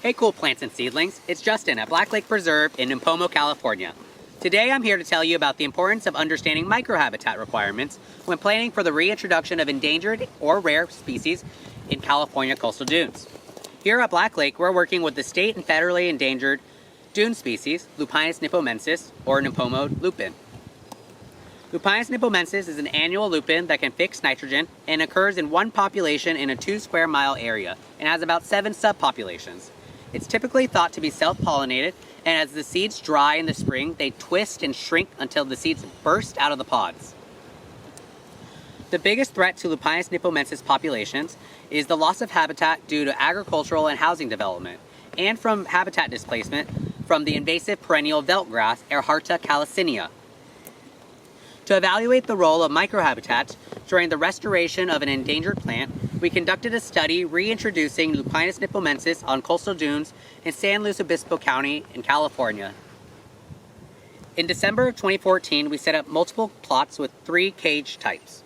Hey cool plants and seedlings, it's Justin at Black Lake Preserve in Nipomo, California. Today I'm here to tell you about the importance of understanding microhabitat requirements when planning for the reintroduction of endangered or rare species in California coastal dunes. Here at Black Lake, we're working with the state and federally endangered dune species, Lupinus nipomensis or Nipomo Lupine. Lupinus nipomensis is an annual lupin that can fix nitrogen and occurs in one population in a 2 square mile area and has about 7 subpopulations. It's typically thought to be self-pollinated, and as the seeds dry in the spring, they twist and shrink until the seeds burst out of the pods. The biggest threat to Lupinus nipomensis populations is the loss of habitat due to agricultural and housing development, and from habitat displacement from the invasive perennial veld grass, Ehrharta calicinia. To evaluate the role of microhabitats during the restoration of an endangered plant, we conducted a study reintroducing Lupinus nipomensis on coastal dunes in San Luis Obispo County in California. In December of 2014, we set up multiple plots with 3 cage types.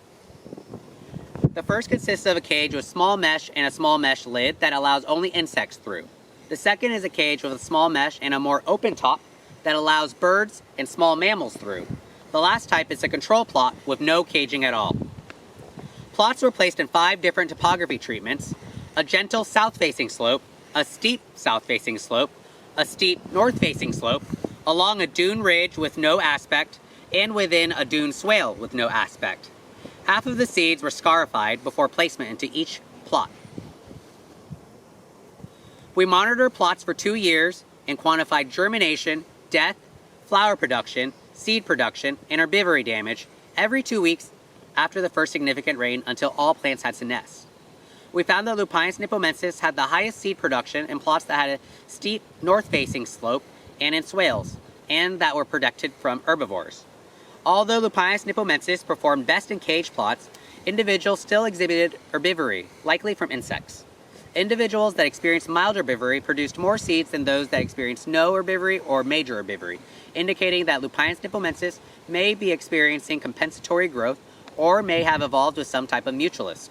The first consists of a cage with small mesh and a small mesh lid that allows only insects through. The second is a cage with a small mesh and a more open top that allows birds and small mammals through. The last type is a control plot with no caging at all. Plots were placed in 5 different topography treatments: a gentle south-facing slope, a steep south-facing slope, a steep north-facing slope, along a dune ridge with no aspect, and within a dune swale with no aspect. Half of the seeds were scarified before placement into each plot. We monitored plots for 2 years and quantified germination, death, flower production, seed production, and herbivory damage every 2 weeks after the first significant rain until all plants had to nest. We found that Lupinus nipomensis had the highest seed production in plots that had a steep north-facing slope and in swales, and that were protected from herbivores. Although Lupinus nipomensis performed best in cage plots, individuals still exhibited herbivory, likely from insects. Individuals that experienced mild herbivory produced more seeds than those that experienced no herbivory or major herbivory, indicating that Lupinus nipomensis may be experiencing compensatory growth or may have evolved with some type of mutualist.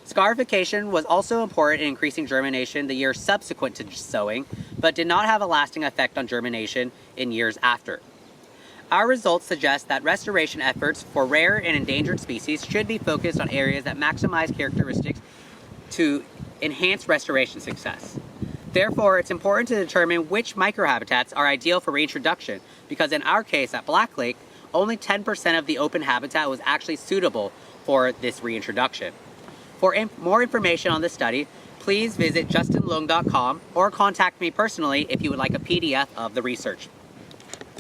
Scarification was also important in increasing germination the year subsequent to sowing, but did not have a lasting effect on germination in years after. Our results suggest that restoration efforts for rare and endangered species should be focused on areas that maximize characteristics to enhance restoration success. Therefore, it's important to determine which microhabitats are ideal for reintroduction, because in our case at Black Lake, only 10% of the open habitat was actually suitable for this reintroduction. For more information on this study, please visit justinlung.com or contact me personally if you would like a PDF of the research.